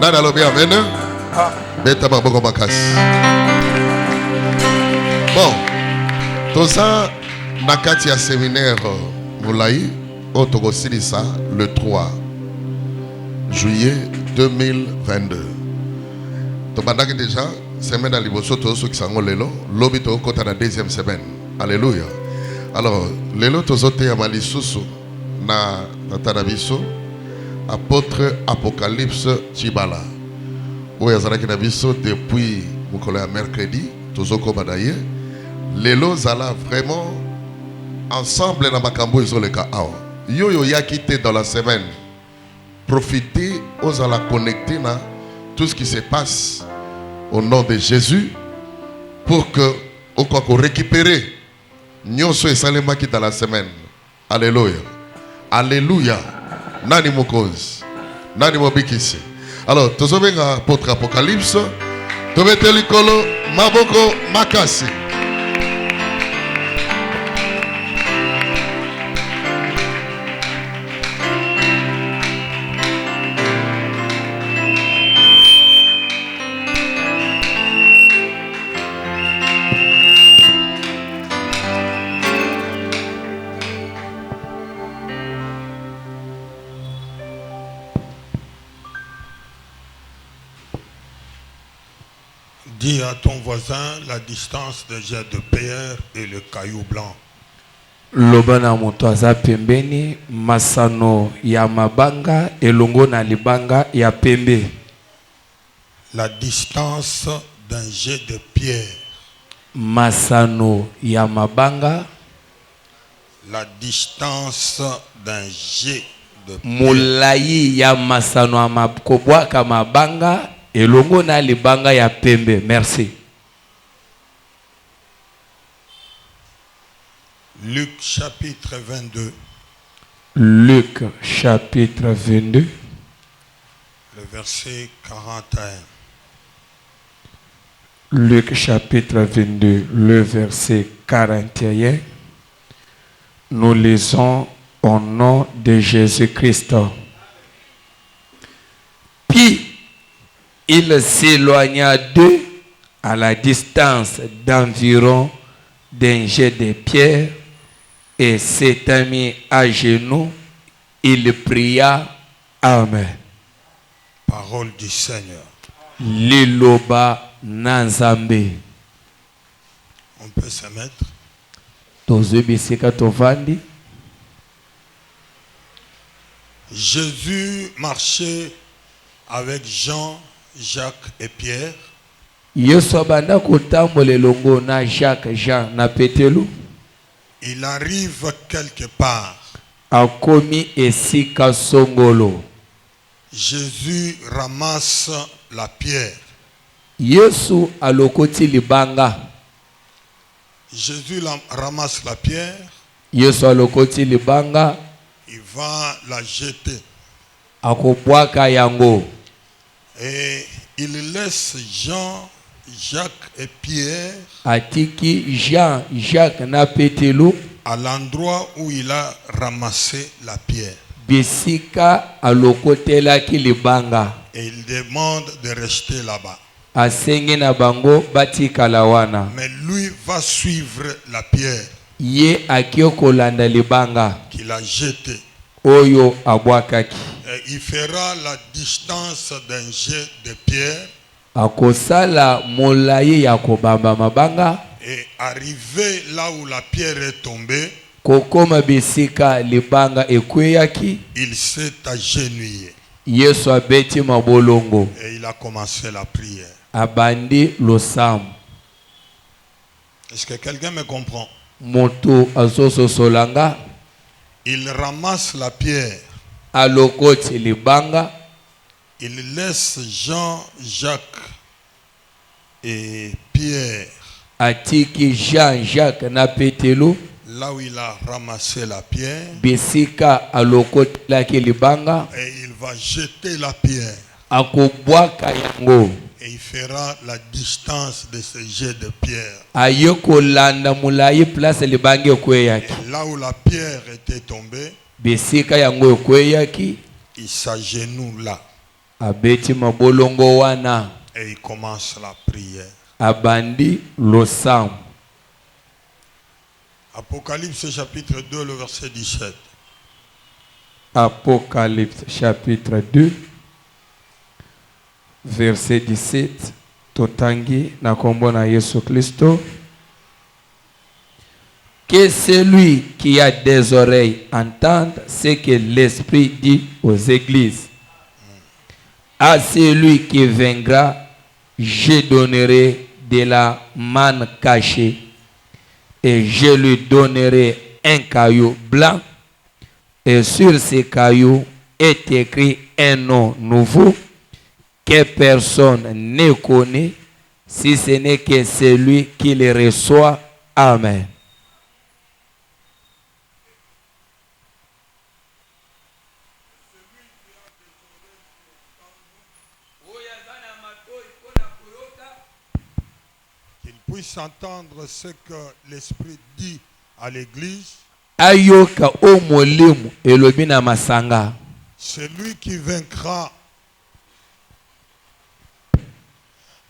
Nana lobi amen. Beta maboko makasi. Bon, tout ça, nakati ya séminaire Moulaï, au Togo Silisa, le 3 juillet 2022. Tobandaki déjà, semaine à Liboso, tous ceux qui sont lelo, lobi to kota la deuxième semaine. Alléluia. Alors, lelo tozote ya malisusu na tanabiso, apôtre Apocalypse Chibala. Où yazalaki na biso depuis mukolo ya mercredi, tozoko badaye. Lelo zala vraiment ensemble na makambo ezoleka awa. Yo yaki te dans la semaine. Profitez aux ala connecter na tout ce qui se passe au nom de Jésus pour que on quoi récupérer nyonso esalema ki dans la semaine. Alléluia. Alléluia. Nani mokozi. Nani mobikisi. Alors, tozobenga apôtre Apocalypse. Tobete likolo maboko makasi. Dis à ton voisin la distance de jet de pierre et le caillou blanc. Lobana moto aza pembeni masano ya mabanga elongo na libanga ya pembe. La distance d'un jet de pierre. Masano ya mabanga. La distance d'un jet de pierre. Mulayi ya masano ya makobwaka mabanga elongo na libanga ya pembe. Merci. Luc chapitre 22. Luc chapitre 22. Le verset 41. Luc chapitre 22, le verset 41. Nous lisons au nom de Jésus-Christ. Puis il s'éloigna d'eux à la distance d'environ d'un jet de pierre et s'étant mis à genoux, il pria. Amen. Parole du Seigneur. Liloba Nanzambe. On peut se mettre. Tozubisika tovandi. Jésus marchait avec Jean, Jacques et Pierre. Yesu abanda kotambola elongo na Jacques, Jean na Petelu. Il arrive quelque part. Akomi esika songolo. Jésus ramasse la pierre. Yesu alokoti libanga. Jésus ramasse la pierre. Yesu alokoti libanga. Il va la jeter. Akobwaka yango. Et il laisse Jean, Jacques et Pierre Atiki Jean, Jacques na Petelu. À l'endroit où il a ramassé la pierre. Bisika alokotela ki libanga. Et il demande de rester là-bas. Asenge na bango batika lawana. Mais lui va suivre la pierre. Ye akiokolanda libanga. Qu'il a jetée. Oyo abwakaki. Et il fera la distance d'un jet de pierre. Akosala molayi ya kobamba mabanga. Et arrivé là où la pierre est tombée, kokoma bisika libanga ekweyaki. Il s'est agenouillé. Yesu abeti mabolongo. Et il a commencé la prière. Abandi losam. Est-ce que quelqu'un me comprend? Moto azoso solanga. Il ramasse la pierre. Alokoti libanga. Il laisse Jean, Jacques et Pierre. Atiki Jean, Jacques na Petelu. Là où il a ramassé la pierre. Bisika alokoti laki libanga. Et il va jeter la pierre. Akobwaka yango. Et il fera la distance de ce jet de pierre. Ayoko landa mulayi place libange kweyaki. Là où la pierre était tombée. Bisika yango kweyaki. Il s'agenouille là. abeti mabolongo wana et il commence la prière. abandi losambo. Apocalypse chapitre 2, le verset 17. Apocalypse chapitre 2 verset 17. Totangi na kombo na Yesu Kristo. Que celui qui a des oreilles entende ce que l'Esprit dit aux églises. À celui qui vaincra, je donnerai de la manne cachée et je lui donnerai un caillou blanc et sur ce caillou est écrit un nom nouveau que personne ne connaît si ce n'est que celui qui le reçoit. Amen. Qu'il puisse entendre ce que l'Esprit dit à l'Église. Ayoka o molimo elobi na masanga. Celui qui vaincra,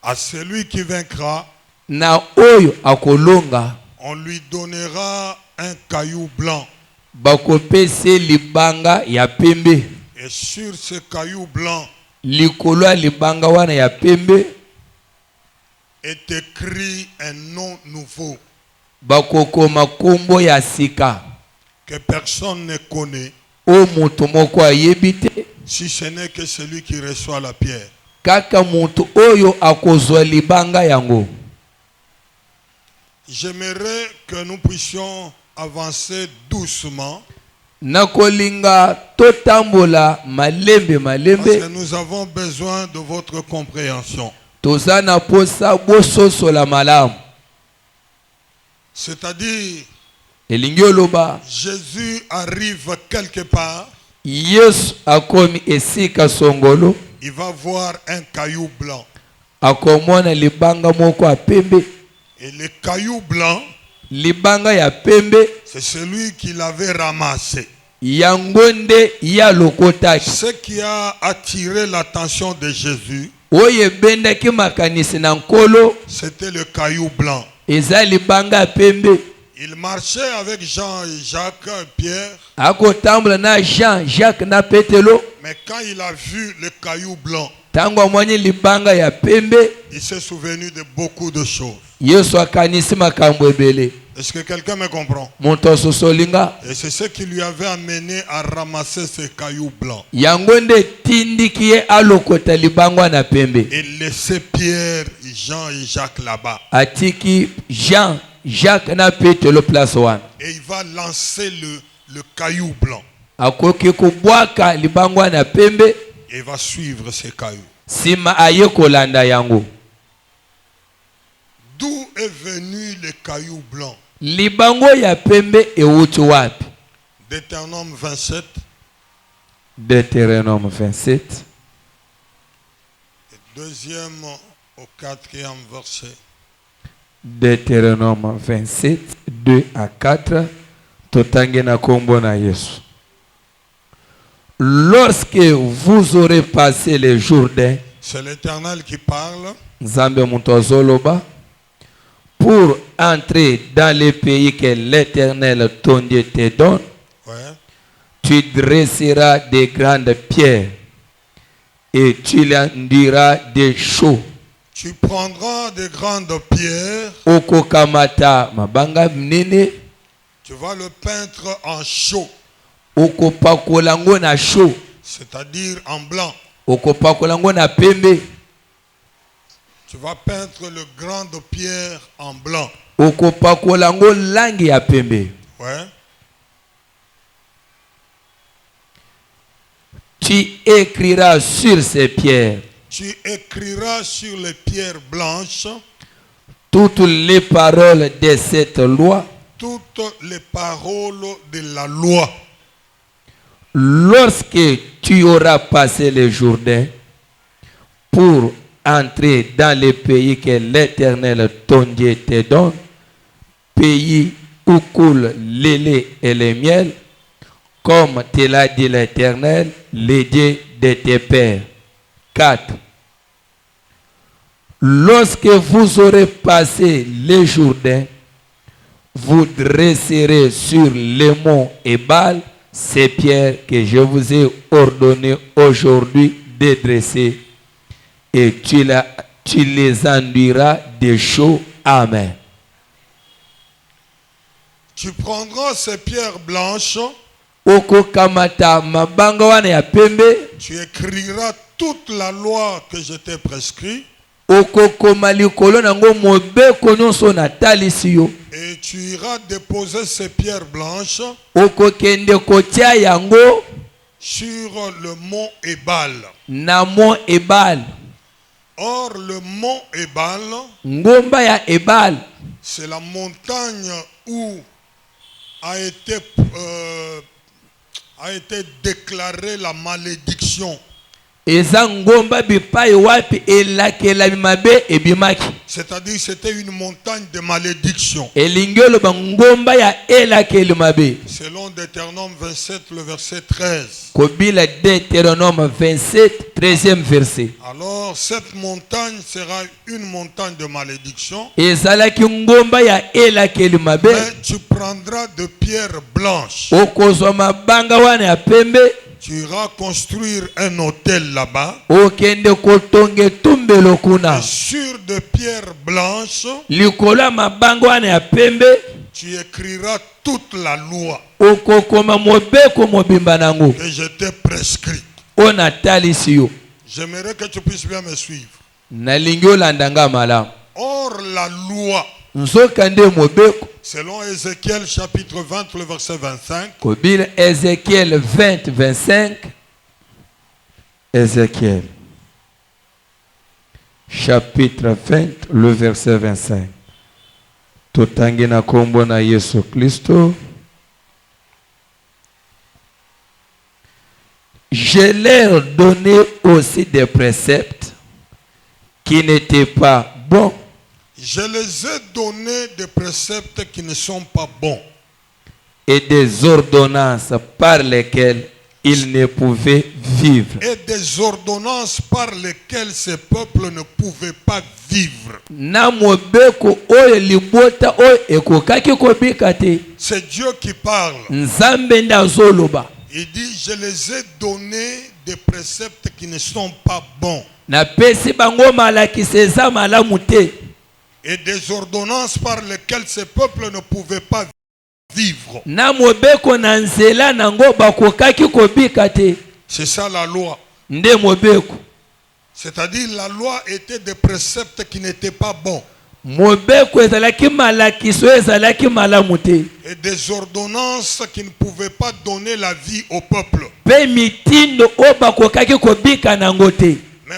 à celui qui vaincra, Na oyo akolonga on lui donnera un caillou blanc. bakopese libanga ya pembe. Et sur ce caillou blanc Likolo ya libanga wana ya pembe est écrit un nom nouveau bakokoma kombo ya sika que personne ne connaît, o mutu moko ayebi te si ce n'est que celui qui reçoit la pierre. kaka mutu oyo akozwa libanga yango. J'aimerais que nous puissions avancer doucement Nakolinga totambola malembe parce malembe que nous avons besoin de votre compréhension. toza na posa bososola malamu. C'est-à-dire, Elingi oloba Jésus arrive quelque part, Yesu akomi esika songolo il va voir un caillou blanc. akomona libanga moko ya pembe. Et le caillou blanc, Libanga ya pembe c'est celui qui l'avait ramassé. yango nde ya lokotaki. Ce qui a attiré l'attention de Jésus, Oyo ebendaki makanisi na nkolo c'était le caillou blanc. eza libanga ya pembe. Il marchait avec Jean et Jacques et Pierre, Akotambola na Jean, Jacques na Petelo. mais quand il a vu le caillou blanc, Tango amwani libanga ya pembe, il s'est souvenu de beaucoup de choses. Yesu akanisi makambo ebele. Est-ce que quelqu'un me comprend? Moto sosolinga Et c'est ce qui lui avait amené à ramasser ce caillou blanc yango nde tindiki ye alokota libanga na pembe. et laisser Pierre, Jean et Jacques là-bas. Atiki Jean, Jacques na Petelo place wana. Et il va lancer le caillou blanc Akoki kubwaka libanga na pembe, et il va suivre ce caillou. sima aye kolanda yango. D'où est venu le caillou blanc? Libango ya pembe ewuti wapi? Deutéronome 27, Deutéronome 27. deuxième au quatrième verset. Deutéronome 27, 2 à 4. Totange na kombo na Yesu. Lorsque vous aurez passé le Jourdain, C'est l'Éternel qui parle. Nzambe mutu azoloba, pour entrer dans le pays que l'Éternel ton Dieu te donne, Ouais. tu dresseras des grandes pierres et tu landiras des chaux. Tu prendras de grandes pierres, Okokamata mabanga mnene, tu vas le peindre en chaux, okopakolango na chaux, c'est-à-dire en blanc. okopakolango na pembe, Tu vas peindre le grande pierre en blanc. okopakolango langi ya pembe. Ouais. Tu écriras sur ces pierres Tu écriras sur les pierres blanches toutes les paroles de cette loi. toutes les paroles de la loi. Lorsque tu auras passé le Jourdain pour entrer dans le pays que l'Éternel ton Dieu te donne, pays où coule le lait et le miel, comme te l'a dit l'Éternel, le Dieu de tes pères. 4. Lorsque vous aurez passé les Jourdain, vous dresserez sur les monts Ebal ces pierres que je vous ai ordonné aujourd'hui de dresser, et tu les enduiras de chaux. Amen. Tu prendras ces pierres blanches, Okokamata mabanga wana ya pembe, tu écriras toute la loi que je t'ai prescrite, okokoma likolo nango mobeko nyonso natalisi yo, et tu iras déposer ces pierres blanches okokende kotia yango sur le mont Ebal. na mont Ebal. Or, le mont Ebal, Ngomba ya Ebal, c'est la montagne où a été déclarée la malédiction. eza ngomba bipai wapi elakela mabe ebimaki. C'est-à-dire c'était une montagne de malédiction. Elingi oloba ngomba ya elakeli mabe. Selon Deutéronome 27, le verset 13. Kobila Deutéronome 27, 13e verset. Alors cette montagne sera une montagne de malédiction. Ezalaki ngomba ya elakeli mabe. Mais tu prendras de pierres blanches. Okozwa mabanga wana ya pembe. Tu iras construire un hôtel là-bas. Okende kotonge tumbelo kuna. Et sur de pierres blanches, Likola mabanga wana ya pembe. tu écriras toute la loi Okokoma mobeko mobimba nango. que je t'ai prescrite. Ona talisi yo. J'aimerais que tu puisses bien me suivre. Nalingi olandanga malamu. Or la loi, Nzokande mobeko. selon Ézéchiel chapitre 20, le verset 25, Kobila Ézéchiel 20, 25. Ézéchiel. Chapitre 20, le verset 25. Totangi na kombo na Yesu Kristo. Je leur donnais aussi des préceptes qui n'étaient pas bons je les ai donné des préceptes qui ne sont pas bons et des ordonnances par lesquelles ils ne pouvaient vivre. et des ordonnances par lesquelles ces peuples ne pouvaient pas vivre. Na mobeko oyo libota oyo ekokaki kobika te. C'est Dieu qui parle. Nzambe nde azoloba. Il dit, je les ai donné des préceptes qui ne sont pas bons Napesi bango malakisi eza malamu te. et des ordonnances par lesquelles ces peuples ne pouvaient pas vivre. Na mobeko na nzela nango bakokaki kobika te. C'est ça la loi. Nde mobeko. C'est-à-dire la loi était des préceptes qui n'étaient pas bons Mobeko ezalaki malakisi oyo ezalaki malamu te. et des ordonnances qui ne pouvaient pas donner la vie au peuple. Pe mitindo oyo bakokaki kobika nango te. Mais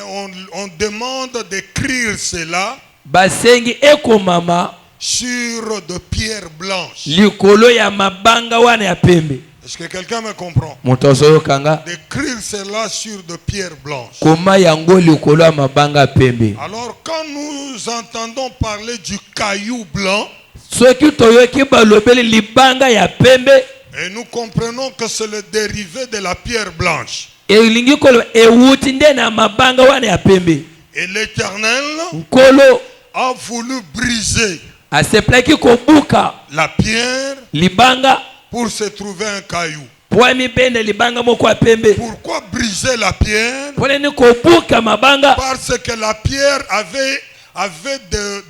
on demande d'écrire cela Basengi ekomama sur de pierres blanches. likolo ya mabanga wana ya pembe. Est-ce que quelqu'un me comprend? Moto azoyokanga D'écrire cela sur de pierres blanches. koma yango likolo ya mabanga ya pembe. Alors quand nous entendons parler du caillou blanc, Soki toyoki balobeli libanga ya pembe, et nous comprenons que c'est le dérivé de la pierre blanche. elingi kolo ewuti nde na mabanga wana ya pembe. Et l'Éternel Nkolo a voulu briser asepelaki kobuka la pierre libanga pour se trouver un caillou. po amibende libanga moko ya pembe. Pourquoi briser la pierre? Poleni kobuka mabanga Parce que la pierre avait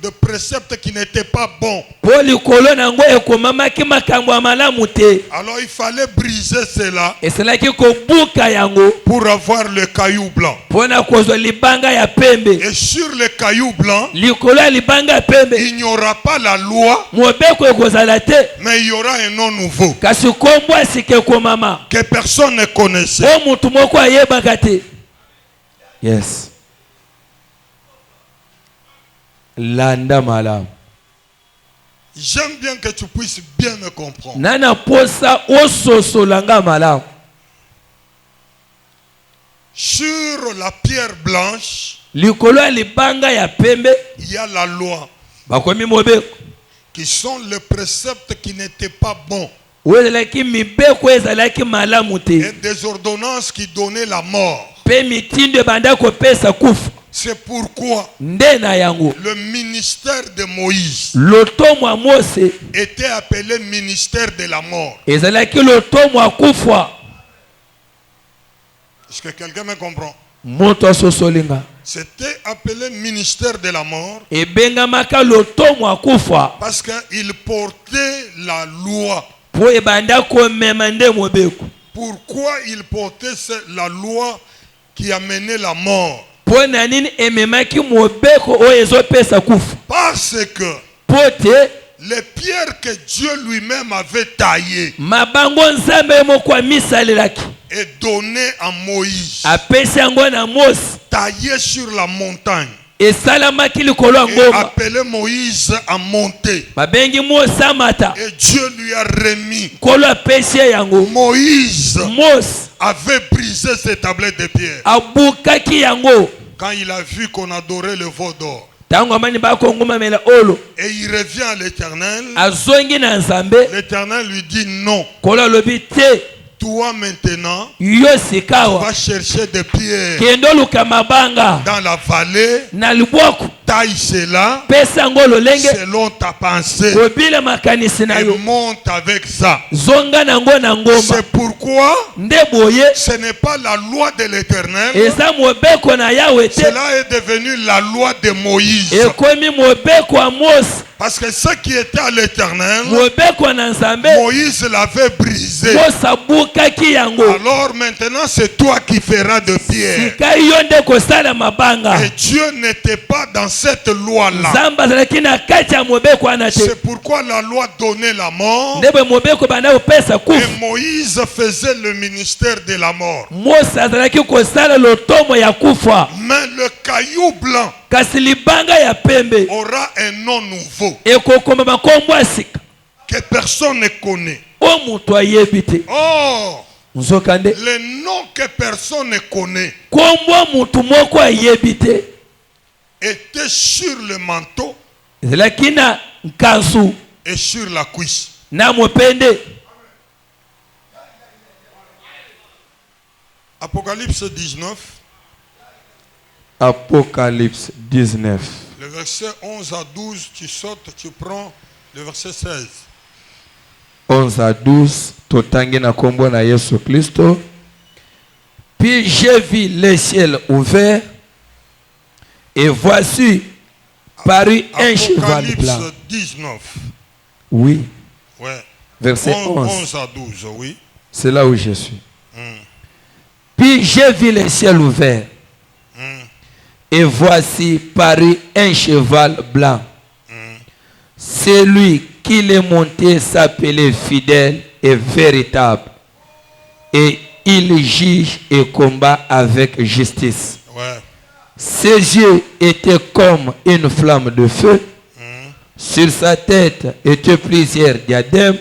de préceptes qui n'étaient pas bons. po likolo nango ekomamaki makambo ya malamu te. Alors il fallait briser cela Eselaki kobuka yango pour avoir le caillou blanc. mpona kozwa libanga ya pembe. Et sur le caillou blanc, Likolo ya libanga ya pembe il n'y aura pas la loi, mobeko ekozala te, mais il y aura un nom nouveau kasi kombo asika ekomama que personne ne connaissait. oyo mutu moko ayebaka te. Yes. Landa malamu. J'aime bien que tu puisses bien me comprendre. Nana posa ososolanga malamu. Sur la pierre blanche, Likolo ya libanga ya pembe il y a la loi, bakomi mobeko qui sont les préceptes qui n'étaient pas bons oyo ezalaki mibeko ezalaki malamu et te, des ordonnances qui donnaient la mort. pe pe mitindo ebanda kopesa kufa. C'est pourquoi Nde na yango le ministère de Moïse lotomo ya Mose était appelé ministère de la mort. ezalaki lotomo ya kufa. Est-ce que quelqu'un me comprend? Moto asosolinga C'était appelé ministère de la mort ebengamaka lotomo ya kufa parce qu'il portait la loi. po ebanda komema nde mobeko. Pourquoi il portait la loi qui amenait la mort? Po na nini ememaki mobeko oyo ezopesa kufa? Parce que Po te les pierres que Dieu lui-même avait taillées mabango nzambe moko amisalelaki et données à Moïse, apesi yango na Mose taillées sur la montagne, esalamaki likolo ya et ngomba. appelé Moïse à monter. Babengi Mose amata Et Dieu lui a remis. nkolo apesi ye yango. Moïse Mose avait brisé ses tablettes de pierre. abukaki yango Quand il a vu qu'on adorait le veau d'or, ntango amani bakongomamela olo et il revient à l'Éternel, azongi na nzambe. l'Éternel lui dit non. Nkolo alobi te, Toi maintenant, yo sikawa va chercher des pierres kende oluka mabanga dans la vallée, na libwako, taille cela pesa yango lolenge selon ta pensée kobila makanisi na et yo, monte avec ça. zonga nango na ngomba. C'est pourquoi Nde boye ce n'est pas la loi de l'Éternel, eza mobeko na Yawe te, cela est devenu la loi de Moïse. ekomi mobeko ya Mose. Parce que ce qui était à l'Éternel, Mobeko na nzambe Moïse l'avait brisé. Mose abukaki yango. Alors maintenant c'est toi qui feras de pierre. Sika yo nde kosala mabanga. Et Dieu n'était pas dans cette loi-là. Nzambe azalaki na kati ya mobeko wana te. C'est pourquoi la loi donnait la mort. Ndebe mobeko banda kopesa kufa. Et Moïse faisait le ministère de la mort. Mose azalaki kosala lotomo ya kufa. Mais le caillou blanc Kasi libanga ya pembe aura un nom nouveau ekokoma makombo ya sika que personne ne connaît. o mutu ayebi te. Oh, Nzokande le nom que personne ne connaît kombo mutu moko ayebi te était sur le manteau ezalaki na nkansu et sur la cuisse. na mopende. Apocalypse 19, Apocalypse 19. le verset 11 à 12, tu sautes, tu prends le verset 16. 11 à 12, totangi na kombo na Yesu Kristo. Puis j'ai vu le ciel ouvert et voici parut un cheval blanc. Apocalypse 19. Oui, Ouais. verset 11. 11 à 12, oui. C'est là où je suis. Hmm. Puis j'ai vu le ciel ouvert Hmm. et voici parut un cheval blanc. Hmm. Celui qui l'est monté s'appelait fidèle et véritable. Et il juge et combat avec justice. Ouais. Ses yeux étaient comme une flamme de feu. Hmm. Sur sa tête étaient plusieurs diadèmes.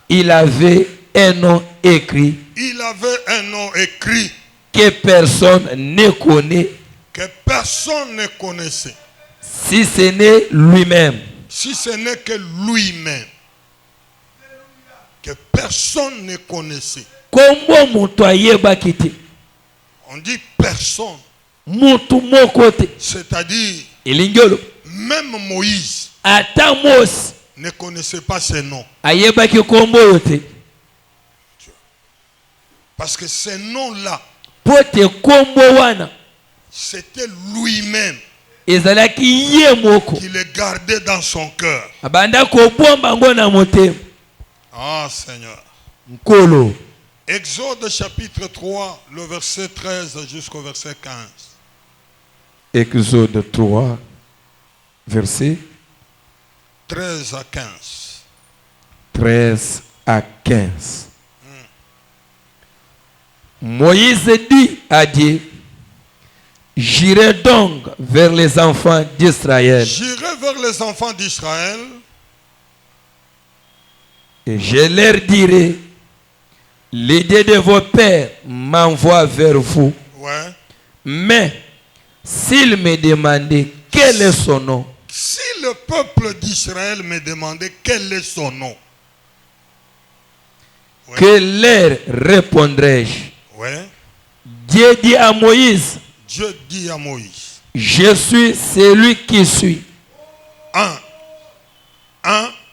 Il avait un nom écrit Il avait un nom écrit que personne ne connaît, que personne ne connaissait, si ce n'est lui-même. si ce n'est que lui-même. Que personne ne connaissait. Kombo mutu ayebaki te. On dit personne, Mutu moko te. c'est-à-dire Elingi oloba même Moïse ata Mose ne connaissait pas ses noms. ayebaki kombo oyo te. Parce que ces noms-là, Po te kombo wana c'était lui-même ezalaki ye moko. qui les gardait dans son cœur. Abanda kobomba ngo na motema. Ah Seigneur. Nkolo. Exode chapitre 3, le verset 13 jusqu'au verset 15. Exode 3, verset 13 à 15. 13 à 15. Moïse dit à Dieu, j'irai donc vers les enfants d'Israël J'irai vers les enfants d'Israël et je leur dirai, l'idée de vos pères m'envoie vers vous. Ouais. Mais s'ils me demandaient quel est son nom, Si le peuple d'Israël me demandait quel est son nom, ouais, que leur répondrai-je? ouais, Dieu dit à Moïse, Dieu dit à Moïse, je suis celui qui suis.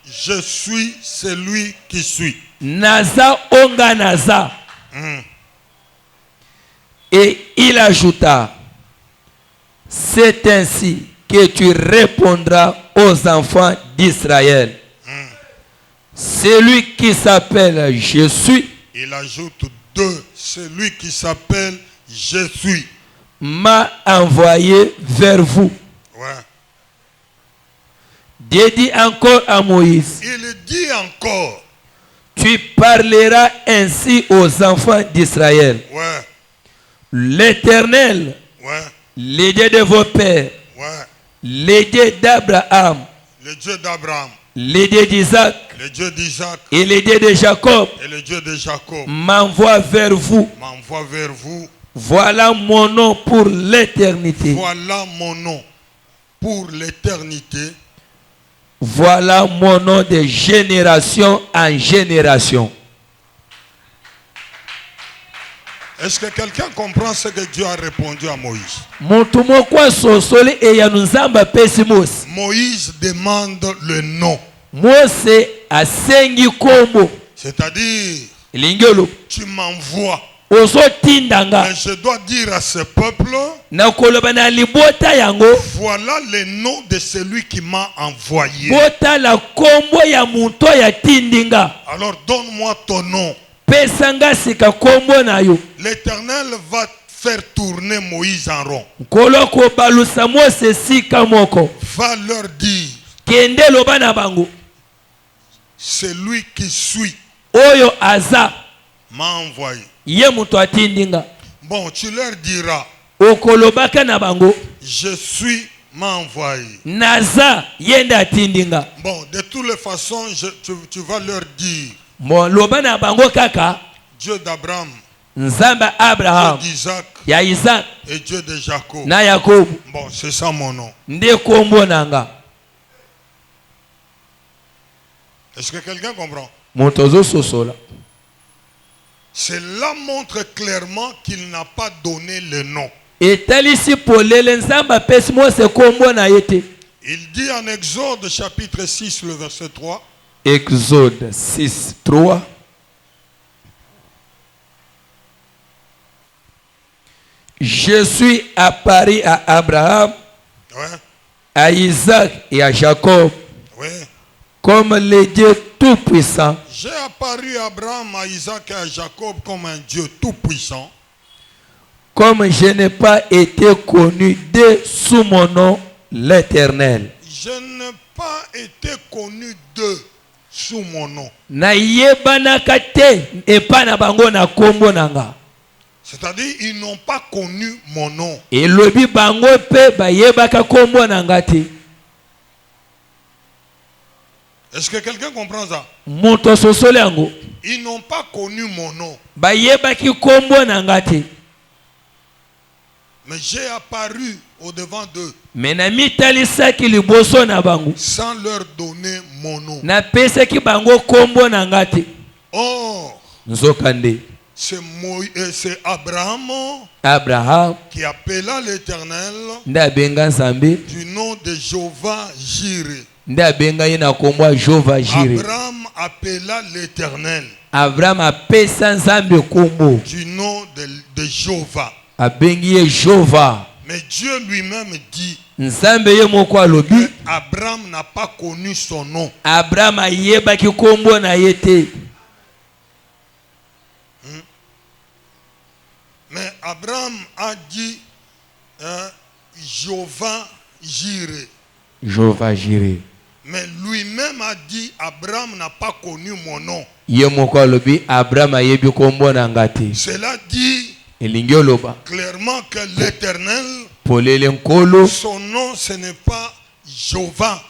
Je suis celui qui suis. Naza onga naza. Et il ajouta, c'est ainsi que tu répondras aux enfants d'Israël. Celui qui s'appelle je suis. Il ajoute deux. Celui qui s'appelle je suis M'a envoyé vers vous. Ouais. Dieu dit encore à Moïse, Il dit encore, tu parleras ainsi aux enfants d'Israël. ouais, L'Éternel, ouais, le Dieu de vos pères, ouais, le Dieu d'Abraham, le Dieu d'Abraham, le Dieu d'Isaac le Dieu d'Isaac et le Dieu de Jacob et le Dieu de Jacob m'envoie vers vous. m'envoie vers vous. Voilà mon nom pour l'éternité. Voilà mon nom pour l'éternité. Voilà mon nom de génération en génération. Est-ce que quelqu'un comprend ce que Dieu a répondu à Moïse? Moïse demande le nom. C'est-à-dire, tu m'envoies. Mais je dois dire à ce peuple, voilà le nom de celui qui m'a envoyé. Alors donne-moi ton nom. L'Éternel va faire tourner Moïse en rond. Va leur dire, celui qui suit m'a envoyé. Bon, tu leur diras, je suis m'a envoyé. Bon, de toutes les façons, tu vas leur dire, Dieu d'Abraham, Dieu d'Isaac et Dieu de Jacob. Bon, c'est ça mon nom. Est-ce que quelqu'un comprend? Cela montre clairement qu'il n'a pas donné le nom. Il dit en Exode chapitre 6, le verset 3. Exode 6, 3. Je suis apparu à Abraham, Ouais. à Isaac et à Jacob, Ouais. comme le Dieu Tout-Puissant. J'ai apparu à Abraham, à Isaac et à Jacob comme un Dieu tout-puissant. Comme je n'ai pas été connu d'eux sous mon nom, l'Éternel. Je n'ai pas été connu d'eux sous mon nom. C'est-à-dire, ils n'ont pas connu mon nom. Est-ce que quelqu'un comprend ça? Ils n'ont pas connu mon nom. Mais j'ai apparu au-devant d'eux sans leur donner mon nom. Or, c'est Abraham qui appela l'Éternel du nom de Jéhovah Jireh. Abraham appela l'Éternel du nom de Jéhovah. Mais Dieu lui-même dit que Abraham n'a pas connu son nom. Mais Abraham a dit Jéhovah Jireh. Mais lui-même a dit Abraham n'a pas connu mon nom. Cela dit clairement que l'Éternel, son nom ce n'est pas Jéhovah.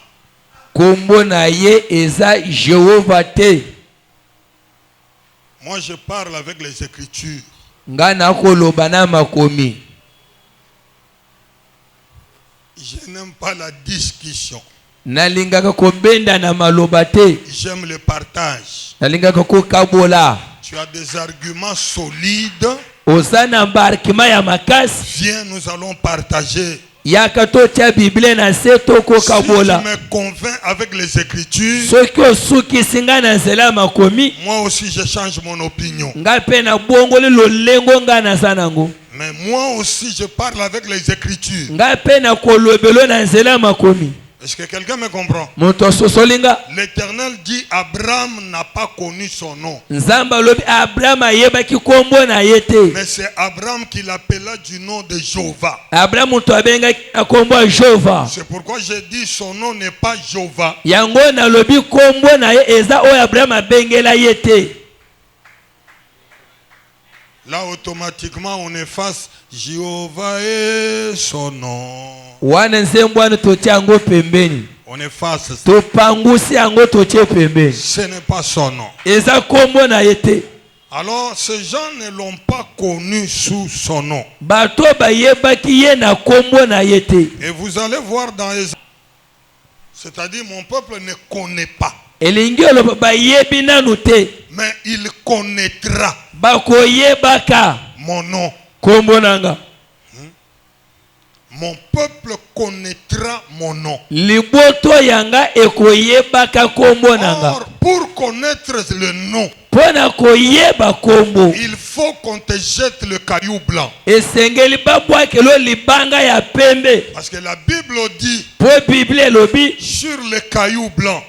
Moi je parle avec les Écritures. Je n'aime pas la discussion. J'aime le partage. Tu as des arguments solides. Viens, nous allons partager. Si tu me convainc avec les Écritures, moi aussi je change mon opinion. Mais moi aussi je parle avec les Écritures. Est-ce que quelqu'un me comprend? L'Éternel dit Abraham n'a pas connu son nom. Mais c'est Abraham qui l'appela du nom de Jéhovah. C'est pourquoi j'ai dit son nom n'est pas Jéhovah. Là automatiquement on efface Jéhovah et son nom. On efface ça. Ce n'est pas son nom. Alors ces gens ne l'ont pas connu sous son nom. Et vous allez voir dans Ésaïe, c'est-à-dire mon peuple ne connaît pas. Mais il connaîtra mon nom. Mon peuple connaîtra mon nom. Or, pour connaître le nom, il faut qu'on te jette le caillou blanc. Parce que la Bible dit sur le caillou blanc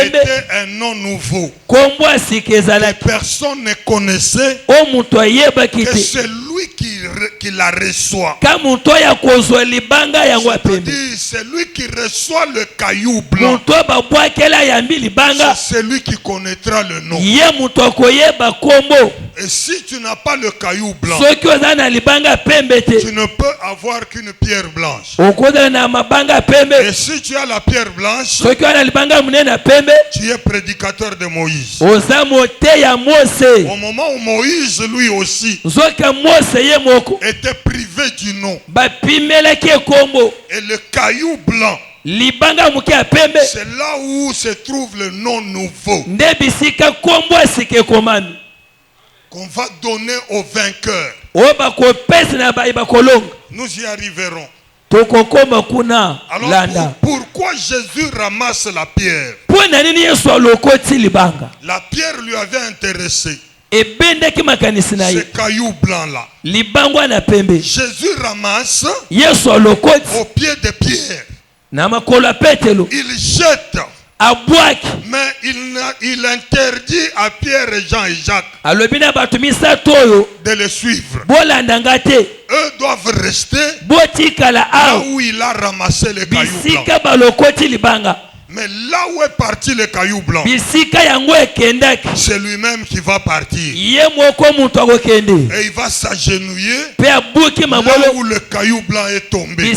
était un nom nouveau. Les personnes ne connaissaient que c'est lui qui la reçoit. C'est lui qui reçoit le caillou blanc. C'est celui qui connaîtra le nom. Et si tu n'as pas le caillou blanc, tu ne peux avoir qu'une pierre blanche. Et si tu as la pierre blanche, tu es prédicateur de Moïse. Au moment où Moïse lui aussi était privé du nom, et le caillou blanc, c'est là où se trouve le nom nouveau qu'on va donner aux vainqueurs. Nous y arriverons. Alors pourquoi Jésus ramasse la pierre? La pierre lui avait intéressé. Ce caillou blanc là. Jésus ramasse au pied de Pierre. Il jette. Mais il interdit à Pierre et Jean et Jacques de le suivre. Eux doivent rester là où il a ramassé le caillou blanc. Mais là où est parti le caillou blanc, c'est lui-même qui va partir. Et il va s'agenouiller là où le caillou blanc est tombé.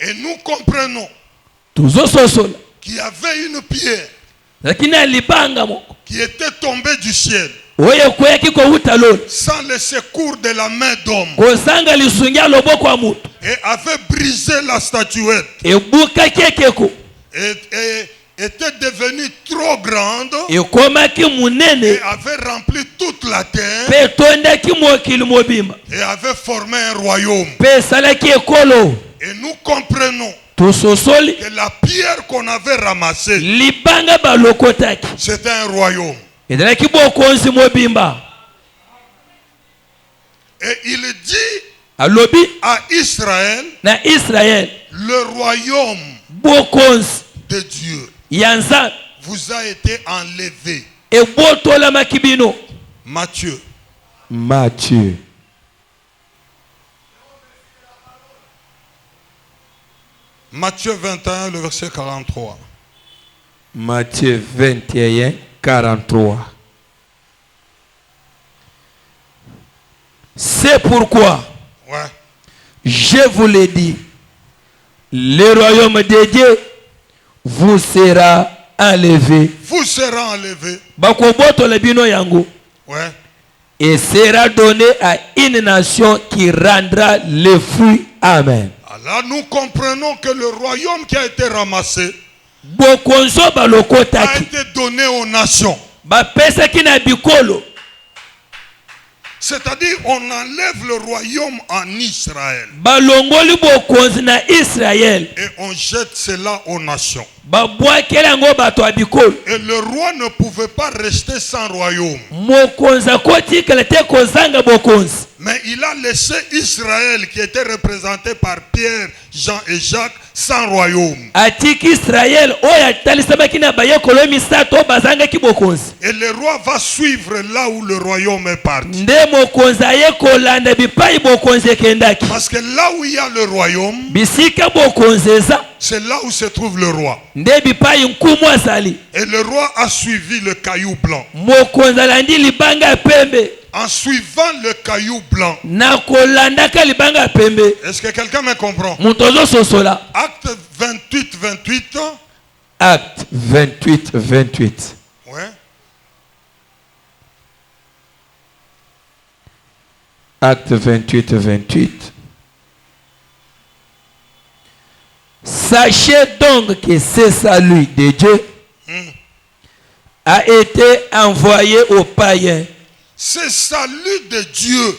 Et nous comprenons qu'il y avait une pierre qui était tombée du ciel sans le secours de la main d'homme et avait brisé la statuette et était devenue trop grande et avait rempli toute la terre et avait formé un royaume. Et nous comprenons que la pierre qu'on avait ramassée, c'était un royaume. Et il dit à Israël, le royaume de Dieu vous a été enlevé. Matthieu. Matthieu 21, le verset 43. Matthieu 21, 43. C'est pourquoi, je vous l'ai dit, le royaume de Dieu vous sera enlevé. Vous sera enlevé. Et sera donné à une nation qui rendra le fruit. Amen. Alors nous comprenons que le royaume qui a été ramassé a été donné aux nations. C'est-à-dire, on enlève le royaume en Israël. Et on jette cela aux nations. Et le roi ne pouvait pas rester sans royaume. Mais il a laissé Israël, qui était représenté par Pierre, Jean et Jacques, sans royaume. Et le roi va suivre là où le royaume est parti. Parce que là où il y a le royaume, c'est là où se trouve le roi. Et le roi a suivi le caillou blanc. En suivant le caillou blanc. Est-ce que quelqu'un me comprend? Acte 28, 28. Acte 28, 28. Ouais. Acte 28, 28. Sachez donc que ce salut de Dieu a été envoyé aux païens. Ce salut de Dieu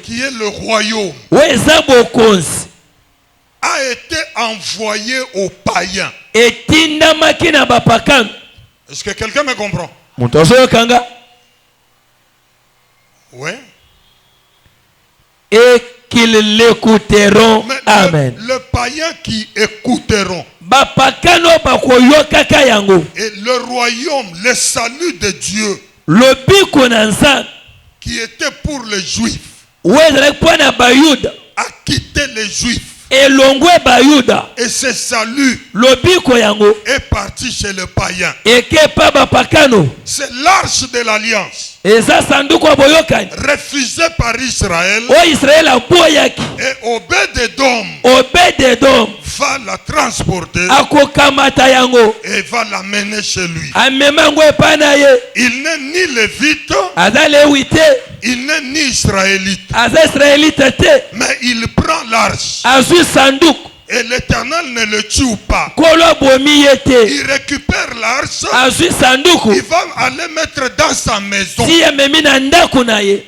qui est le royaume a été envoyé aux païens. Est-ce que quelqu'un me comprend? Oui. Et qu'ils l'écouteront. Amen. Le païen qui écouteront. Et le royaume, le salut de Dieu qui était pour les Juifs a quitté les Juifs. Et ce salut est parti chez le païen. C'est l'arche de l'alliance refusé par Israël. Et Obed-Edom va la transporter et va l'amener chez lui. Il n'est ni lévite, il n'est ni israélite, mais il prend l'arche. Et l'Éternel ne le tue pas. Il récupère l'arche. Il va aller mettre dans sa maison.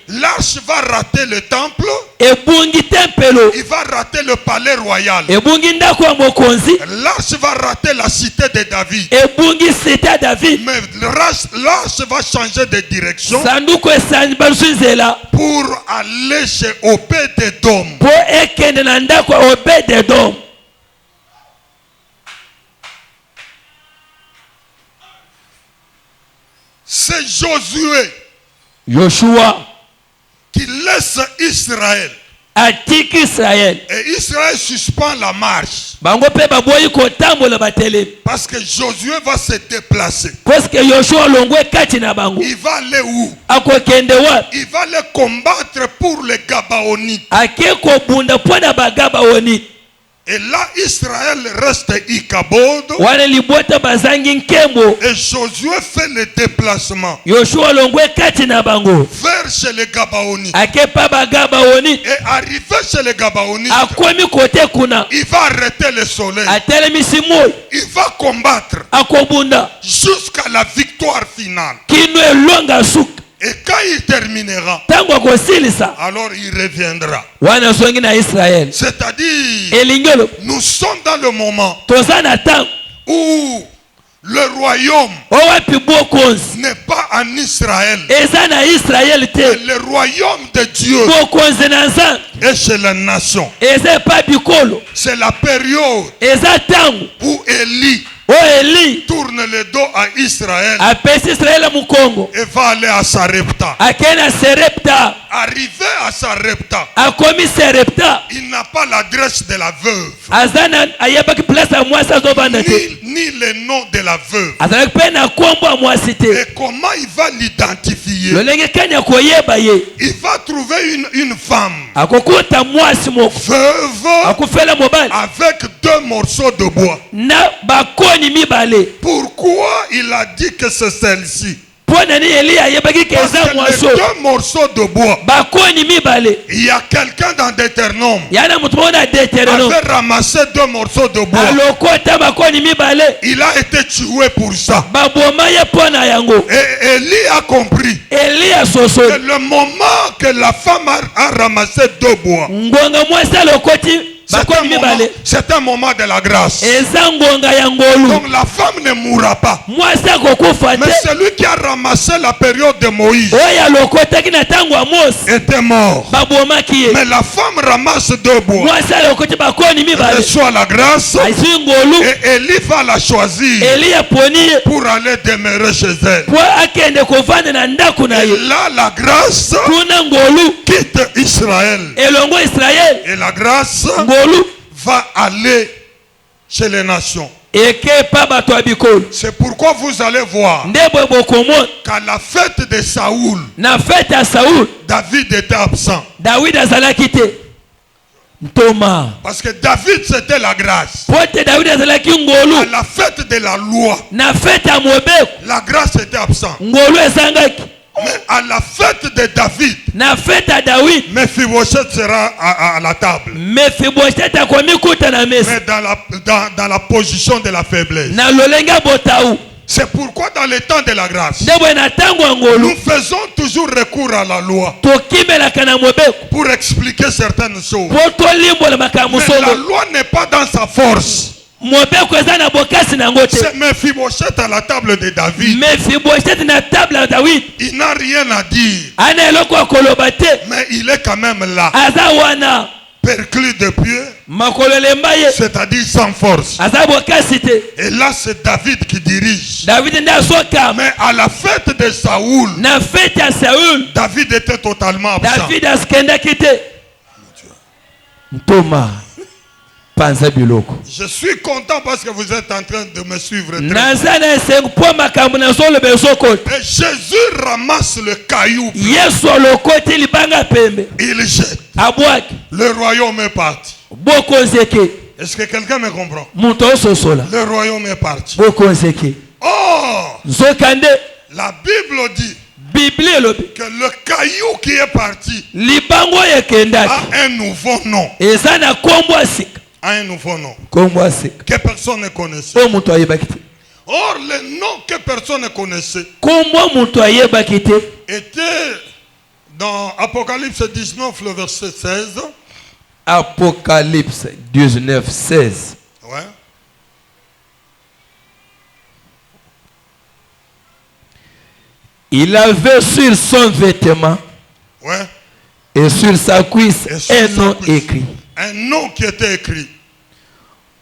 L'arche va rater le temple. Il va rater le palais royal. L'arche va rater la cité de David. Mais l'arche va changer de direction pour aller chez Obed-Edom. C'est Josué qui laisse Israël. Et Israël suspend la marche. Parce que Josué va se déplacer. Il va aller où? Il va aller combattre pour les Gabaonites. Et là, Israël reste Ikabod. Et Josué fait le déplacement vers chez les Gabaonites. Et arrivé chez les Gabaonites, il va arrêter le soleil. Il va combattre jusqu'à la victoire finale. Et quand il terminera, alors il reviendra. C'est-à-dire, nous sommes dans le moment où le royaume n'est pas en Israël. Le royaume de Dieu est chez la nation. C'est la période où Élie tourne le dos à Israël et va aller à Sarepta. Arrivé à Sarepta, il n'a pas l'adresse de la veuve ni le nom de la veuve. Et comment il va l'identifier? Il va trouver une femme veuve avec 2 morceaux de bois. Pourquoi il a dit que c'est celle-ci? Parce que les deux morceaux de bois, il y a quelqu'un dans Deutéronome avait ramassé deux morceaux de bois. Il a été tué pour ça. Et Élie a compris que le moment que la femme a ramassé deux bois, c'est un moment de la grâce. Donc la femme ne mourra pas. Mais celui qui a ramassé la période de Moïse était mort. Mais la femme ramasse deux bois, reçoit la grâce, et Élie va la choisir pour aller demeurer chez elle. Et là la grâce quitte Israël. Et la grâce va aller chez les nations. C'est pourquoi vous allez voir qu'à la fête de Saoul, David était absent. Parce que David c'était la grâce. À la fête de la loi, la grâce était absente. Mais à la fête de David, Mephibosheth sera à la table. Mais dans la position de la faiblesse. C'est pourquoi dans les temps de la grâce, nous faisons toujours recours à la loi pour expliquer certaines choses. Mais la loi n'est pas dans sa force. C'est Mephibosheth à la table de David. Il n'a rien à dire. Mais il est quand même là. Perclus de pied, c'est-à-dire sans force. Et là c'est David qui dirige. Mais à la fête de Saoul, David était totalement absent. Je suis content parce que vous êtes en train de me suivre. Et Jésus ramasse le caillou. Il jette. Le royaume est parti. Est-ce que quelqu'un me comprend? Le royaume est parti. Oh, la Bible dit que le caillou qui est parti a un nouveau nom. Un nouveau nom que personne ne connaissait. Or, le nom que personne ne connaissait était dans Apocalypse 19, le verset 16. Apocalypse 19, 16. Ouais. Il avait sur son vêtement, ouais, et sur sa cuisse un nom écrit. Un nom qui était écrit.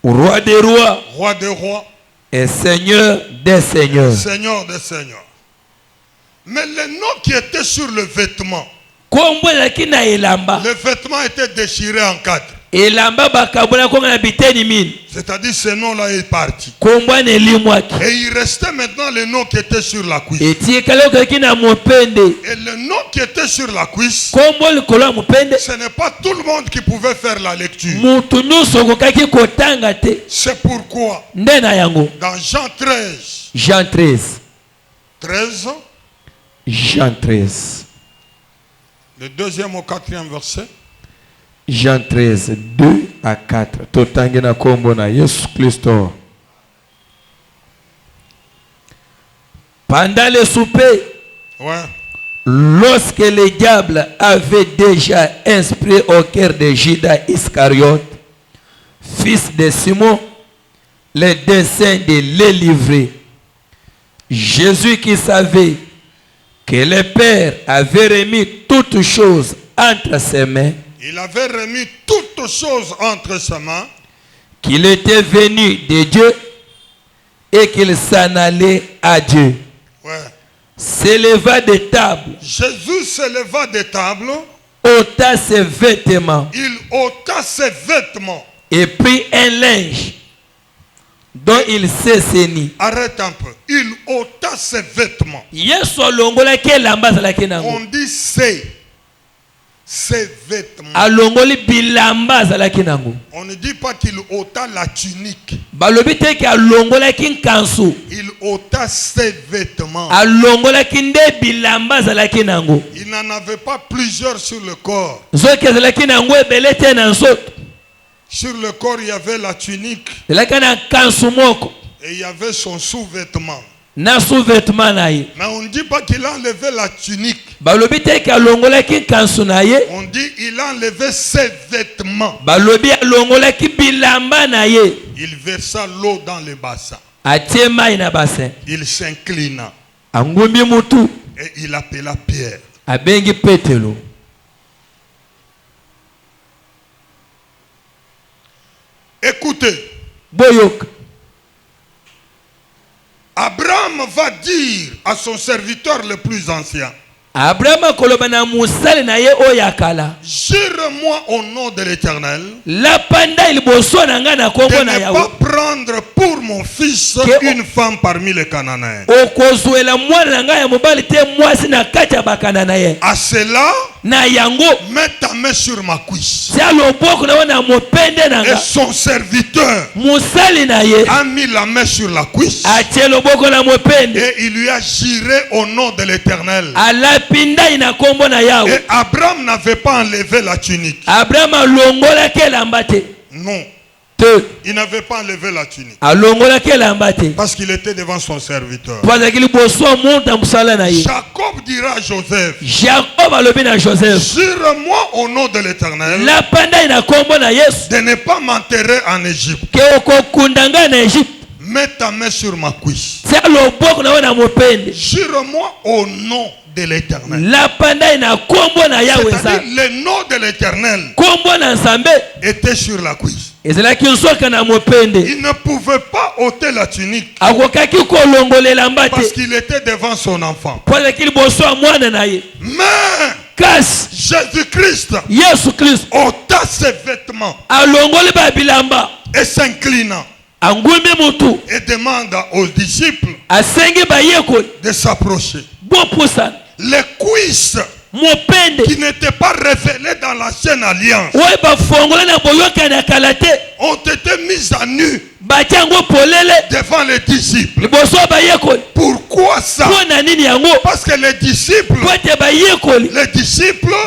Roi des rois. Roi des rois. Et Seigneur des seigneurs. Seigneur des seigneurs. Mais le nom qui était sur le vêtement. Le vêtement était déchiré en quatre. C'est-à-dire ce nom-là est parti. Et il restait maintenant le nom qui était sur la cuisse. Et le nom qui était sur la cuisse, ce n'est pas tout le monde qui pouvait faire la lecture. C'est pourquoi dans Jean 13, Jean 13, 13, Jean 13, le 2e au 4e verset. Jean 13, 2 à 4. Totangena kombo na Yesu Kristo. Pendant le souper, ouais, lorsque le diable avait déjà inspiré au cœur de Judas Iscariote, fils de Simon, le dessein de les livrer, Jésus qui savait que le Père avait remis toutes choses entre ses mains, il avait remis toutes choses entre ses mains, qu'il était venu de Dieu et qu'il s'en allait à Dieu. Ouais. S'éleva de table. Jésus s'éleva de table. Ôta ses vêtements. Il ôta ses vêtements. Et prit un linge dont il s'est ceint. Arrête un peu. Il ôta ses vêtements. On dit c'est. ses vêtements. Alongoli bilamba zalaki nango. On ne dit pas qu'il ôta la tunique. Balobi te ki alongola ki kansu. Il ôta ses vêtements. Alongola ki nde bilamba zalaki nango. Il n'en avait pas plusieurs sur le corps. Zoki zalaki nango ebele te na nzoto. Sur le corps, il y avait la tunique. Zalaki na kansu moko. Et il y avait son sous-vêtement. Na sous-vêtement na ye. Mais on ne dit pas qu'il a enlevé la tunique. Balobi te ki alongola ki kansu na ye. On dit il a enlevé ses vêtements. Balobi alongola ki bilamba na ye. Il versa l'eau dans le bassin. Atie mai na bassin. Il s'inclina. Angumbi mutu. Et il appela Pierre. Abengi Petelo. Écoutez. Boyok. Abraham va dire à son serviteur le plus ancien. Abraham kolobana musali na ye oyakala. Jure-moi au nom de l'Éternel La panda il boso na nga na kongo na de ne yawo. pas prendre pour mon fils une femme parmi les Cananéens. Okozwela mwana na nga ya mobali te mwasi na kati ya bakana na ye. À cela, Na yango mets ta main sur ma cuisse. tia loboko na wana mopende na Et nga. son serviteur Musali na ye a mis la main sur la cuisse. atie loboko na mopende. Et il lui a juré au nom de l'Éternel. Alapinda ina kombo na yawo. Et Abraham n'avait pas enlevé la tunique. Abraham alongola ke lamba te. Non, Te il n'avait pas enlevé la tunique. alongola ke lamba te. Parce qu'il était devant son serviteur. Pwazakili boso monta musala na ye. Jacob dira à Joseph, Jacob alobi na Joseph. jure-moi au nom de l'Éternel La panda ina kombo na Yesu. de ne pas m'enterrer en Égypte. Ke okokundanga na Egypte. Mets ta main sur ma cuisse. Tia loboko na wana mopende. Jure-moi au nom de l'Éternel. La panda ina kombo na Yahweh sa. C'est-à-dire le nom de l'Éternel Kombo na Nzambe était sur la cuisse. ezalaki nsoka na mopende. Il ne pouvait pas ôter la tunique Akokaki kolongolela mbate. parce qu'il était devant son enfant. Pwazakili liboso ya mwana na ye. Mais Kasi Jésus-Christ Yesu Kristo ôta ses vêtements alongoli ba bilamba. et s'inclinant Angumi mutu et demande aux disciples asengi bayekoli de s'approcher. bopusana. Les cuisses Mopende qui n'étaient pas révélées dans l'ancienne alliance oyo bafongola na boyokani ya kala te ont été mises à nu batia yango polele devant les disciples. liboso ya bayekoli. Pourquoi ça? Mpo na nini yango? Parce que les disciples Po ete bayekoli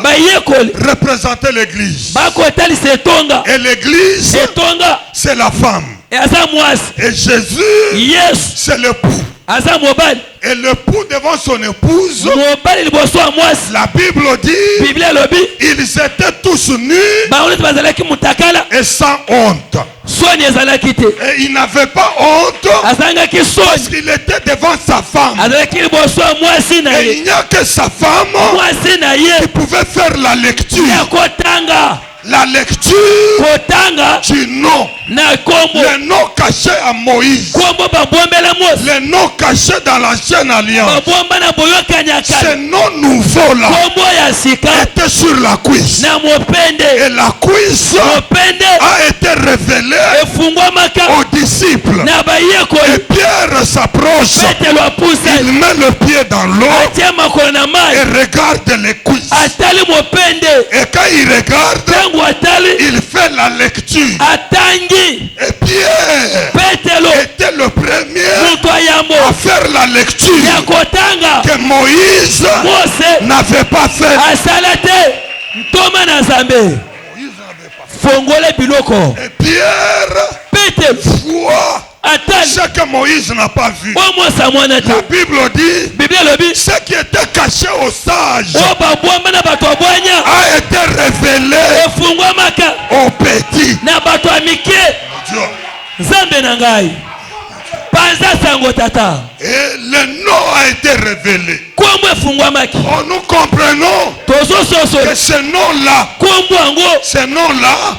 bayekoli représentaient l'église. bakotalisa etonga. Et l'église, Etonga c'est la femme. aza mwasi, Et Jésus, Yesu c'est l'époux. aza mobali. Et l'époux devant son épouse, Mobali liboso ya mwasi, la Bible dit, Biblia elobi ils étaient tous nus bango neti bazalaki mutakala, et sans honte. soni ezalaki te. Et il n'avait pas honte Azangaki parce soni, qu'il était devant sa femme. azalaki liboso ya mwasi na Et ye. il n'y a que sa femme Mwasi na qui ye pouvait faire la lecture. ya kotanga, La lecture kotanga du nom. na kombo, Le nom caché à Moïse. kombo babwombela Mose, Le nom caché dans l'ancienne alliance. babwomba na boyokani ya Ce kala, nom nouveau-là kombo ya sika était sur la cuisse. na mopende. Et la cuisse Mopende a été révélée efungwamaka aux disciples. na Et bayekoli. Pierre s'approche. Petelo apusa Il met le pied dans l'eau atia makolo na et mai, regarde les cuisses. atali mopende. Et quand il regarde, Tangu atali il fait la lecture. atangi. Et Pierre Petelo était le premier mutu ayambo à faire la lecture ya kotanga que Moïse Mose n'avait pas fait. asala te ntoma na Nzambe. Fongole biloko. Et Pierre Petelo voit atali ce que Moïse n'a pas vu. omwasa mwana te. La Bible dit, Biblia elobi ce qui était caché aux sages o babwamba na bato ya bwanya a été révélé efungwamaka aux petits. na bato ya mike. Dieu. Nzambe na ngai panza sango tata, Et le nom a été révélé. kombo efungwamaki. Oh, nous comprenons Tozososo que ce nom-là, kombo yango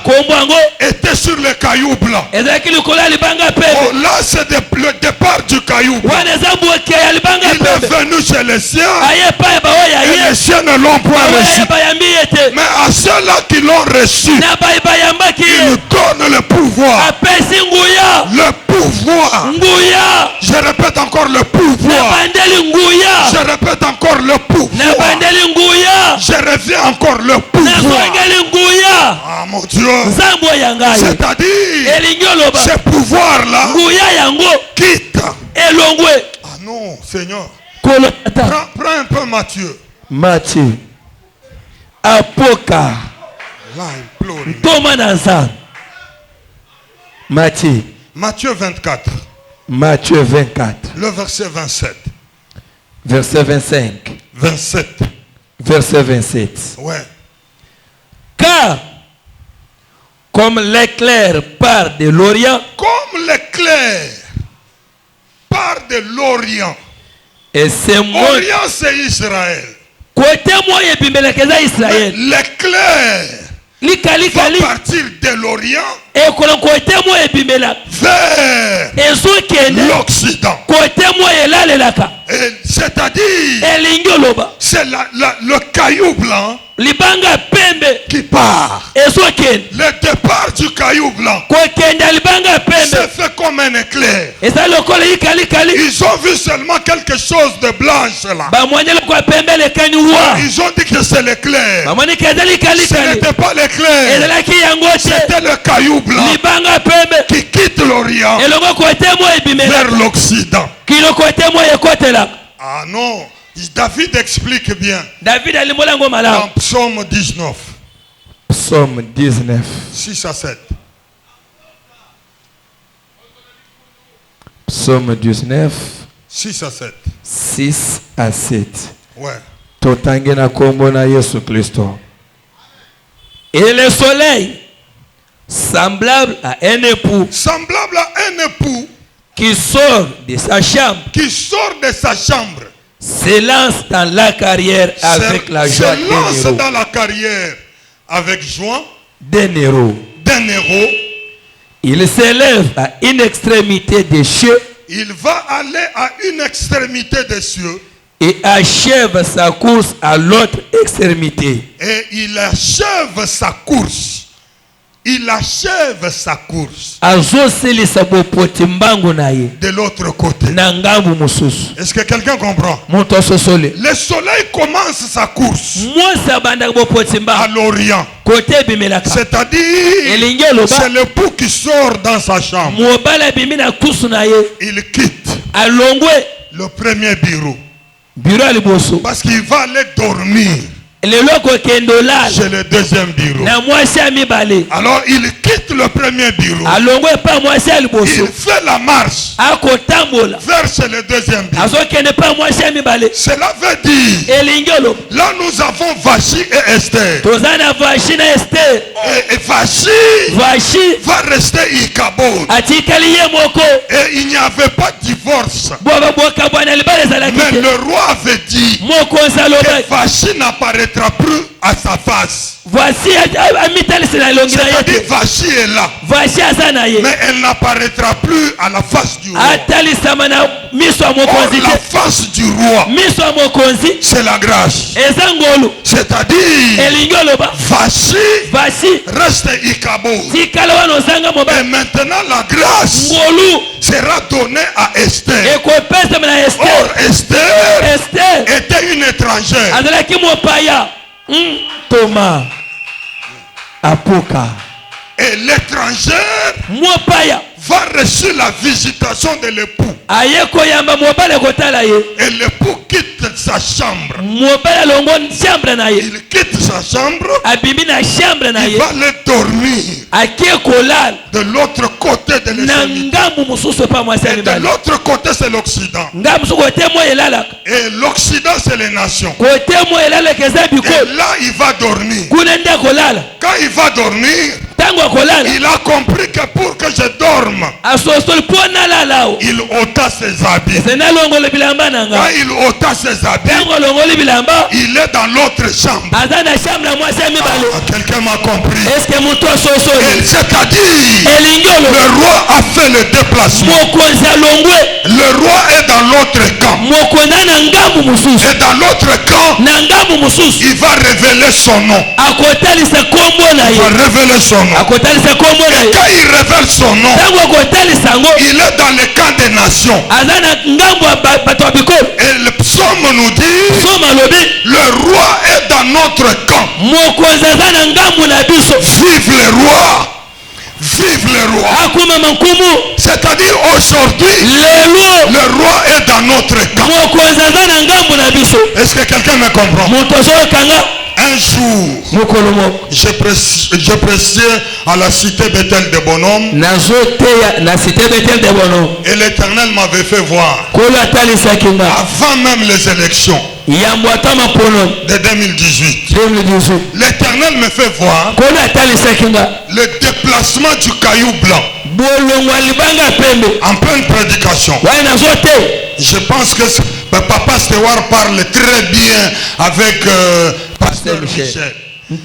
kombo yango était sur le caillou blanc. ezalaki likolo ya libanga Oh, pembe. là, c'est le départ du caillou blanc. Wana eza boke ya libanga Il est pembe. venu chez les siens Aye epai baoyo et les aye siens ne l'ont point baoyo reçu. bayambi ye te, Mais à ceux-là qui l'ont reçu, na baye bayambaki il ye donne le pouvoir. apesi nguya. Le pouvoir. Nguya Je répète encore le na pouvoir. bandeli nguya Je répète encore le na pouvoir. bandeli nguya Je reviens encore le pouvoir. Ah mon Dieu. C'est-à-dire, ce pouvoir-là quitte. Ah non, Seigneur. Prends un peu Matthieu. Matthieu. Apoka. Matthieu. Matthieu 24. Matthieu 24. Le verset 27. Verset 25. 27. Verset 27. Ouais. Car, comme l'éclair part de l'Orient. Comme l'éclair part de l'Orient. Et c'est moi. Orient, c'est Israël. L'éclair. Va partir de l'Orient vers l'Occident. C'est-à-dire, c'est le caillou blanc qui part. Le départ du caillou blanc c'est fait comme un éclair. Ils ont vu seulement quelque chose de blanche là. Ils ont dit que c'est l'éclair. Ce n'était pas l'éclair. C'était le caillou blanc qui quitte l'Orient vers l'Occident. Ah non, David explique bien. Dans Psaume 19. Psaume 19. 6 à 7. Psaume 19. 6 à 7. 6 à 7. Ouais. Totangena kombona Yesu Christo. Et le soleil, semblable à un époux. Semblable à un époux. Qui sort de sa chambre. Qui sort de sa chambre. Se lance dans la carrière avec la joie. Se lance dans la carrière avec joie. D'un héros. D'un héros. Il s'élève à une extrémité des cieux. Il va aller à une extrémité des cieux. Et achève sa course à l'autre extrémité. Et il achève sa course. Il achève sa course. De l'autre côté. Est-ce que quelqu'un comprend? Le soleil commence sa course à l'Orient. C'est-à-dire, c'est l'époux qui sort dans sa chambre. Il quitte le premier bureau. Parce qu'il va aller dormir chez le deuxième bureau. Alors il quitte le premier bureau. Il fait la marche vers chez le deuxième bureau. Cela veut dire, là nous avons Vachi et Esther. Et Vachi va rester Ikabod. Et il n'y avait pas de divorce. Mais le roi avait dit que Vachi n'apparaîtra plus à sa face. C'est-à-dire Vachi est là. Mais elle n'apparaîtra plus à la face du roi. Or, la face du roi, c'est la grâce. C'est-à-dire Vachi reste Ikabod. Et maintenant la grâce sera donnée à Esther. Or Esther était une étrangère. Thomas Apoka. Et l'étrangère va reçu la visitation de l'époux. Et l'époux quitte sa chambre. Il quitte sa chambre. Il va aller dormir de l'autre côté de l'extrémité. Et de l'autre côté c'est l'Occident. Et l'Occident c'est les nations. Et là il va dormir. Quand il va dormir, il a compris que pour que je dorme, il ôta ses habits. Quand il ôta ses habits, il est dans l'autre chambre. Quelqu'un m'a compris. C'est-à-dire, le roi a fait le déplacement. Le roi est dans l'autre camp. Et dans l'autre camp, il va révéler son nom. Il va révéler son nom. Et quand il révèle son nom, il est dans le camp des nations. Et le psaume nous dit, le roi est dans dans notre camp. Vive le roi. Vive le roi. C'est-à-dire aujourd'hui, le roi est dans notre camp. Est-ce que quelqu'un me comprend? Un jour, je prêchais à la cité Bethel de Bonhomme. Et l'Éternel m'avait fait voir, avant même les élections de 2018, l'Éternel me fait voir le déplacement du caillou blanc en pleine prédication. Je pense que Papa Stewart parle très bien avec Pasteur Michel. Il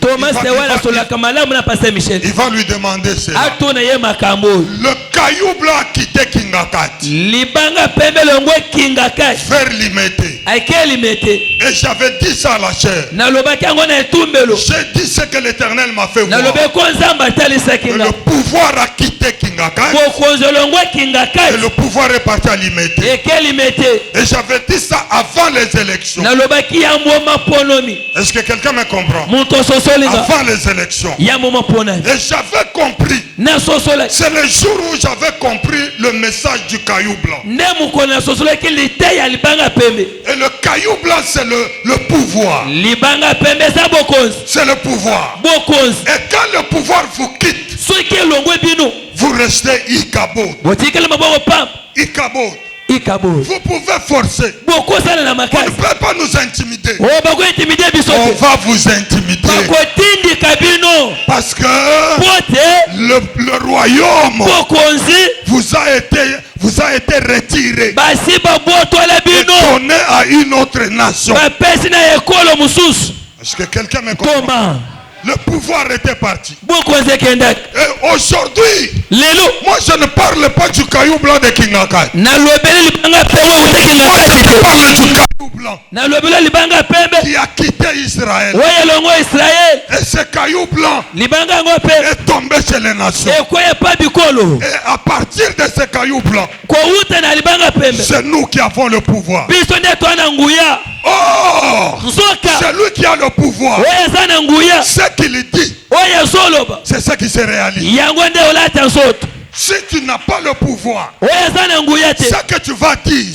va lui demander cela. Le caillou blanc a quitté Kingakati vers Limete. Et j'avais dit ça à la chair. J'ai dit ce que l'Éternel m'a fait voir. Le pouvoir a quitté Kingakati et le pouvoir est parti à Limete. Et j'avais dit ça avant les élections. Est-ce que quelqu'un me comprend? Avant les élections. Et j'avais compris. C'est le jour où j'avais compris le message du caillou blanc. Et le caillou blanc, c'est le pouvoir. C'est le pouvoir. Et quand le pouvoir vous quitte, vous restez Ikabod. Ikabod. Vous pouvez forcer. On ne peut pas nous intimider. On va vous intimider. Parce que le royaume vous a été retiré et donné à une autre nation. Est-ce que quelqu'un me comprend? Le pouvoir était parti. Et aujourd'hui, moi je ne parle pas du caillou blanc de Kingakati. Moi je parle du caillou blanc qui a quitté Israël. Et ce caillou blanc est tombé chez les nations. Et à partir de ce caillou blanc, c'est nous qui avons le pouvoir. Oh, c'est lui qui a le pouvoir. Ce qu'il dit, c'est ce qui se réalise. Si tu n'as pas le pouvoir, ce que tu vas dire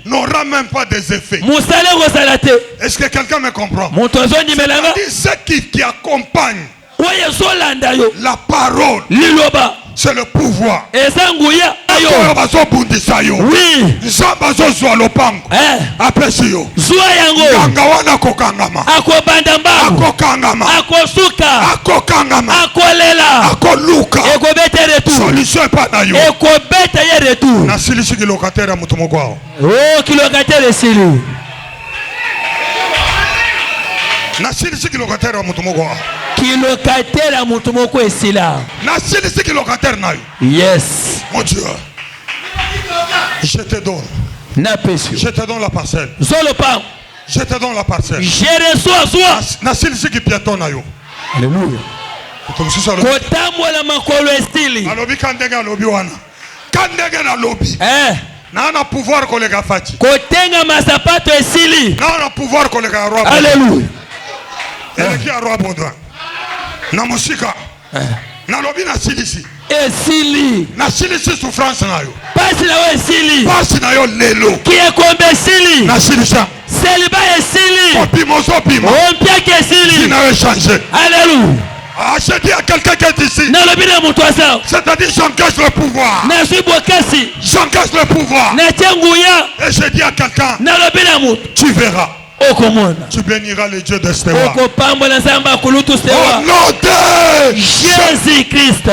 n'aura même pas des effets. Est-ce que quelqu'un me comprend? C'est ce qui accompagne la parole. C'est le pouvoir. Oui. Solution pas na yo. Nasilisi ki locataire mutu moko. Oh, ki locataire esili. Nasilisi ki locataire mutu moko. Ki locataire mutu moko esila. Nasilisi ki locataire na yo. Yes. Mon Dieu. Je te donne. Je te donne la parcelle. Zolopa. Je te donne la parcelle. Je reçois soi. Nasilisi ki piaton na yo. Alléluia. Kotambola makolo estili. Alobi kandenge alobi wana. Kandenge na lobi. Na na pouvoir kolega fati. Kotenga masapato esili. Na pouvoir kolega roi. Alléluia. Eleki roi Baudouin. Na musika. Na lobi na silisi. Esili. Na silisi souffrance na yo. Pasi na yo esili. Pasi na yo lelo. Qui est kombe esili. Na silisa. Celibat esili. Opimo sopimo. On pia ke esili. Qui n'a changé. Alléluia. Ah, je dis à quelqu'un qui est ici. C'est-à-dire j'engage le pouvoir. J'engage le pouvoir. Et je dis à quelqu'un, tu verras. Tu béniras le Dieu de Stéphane. Au nom de Jésus-Christ.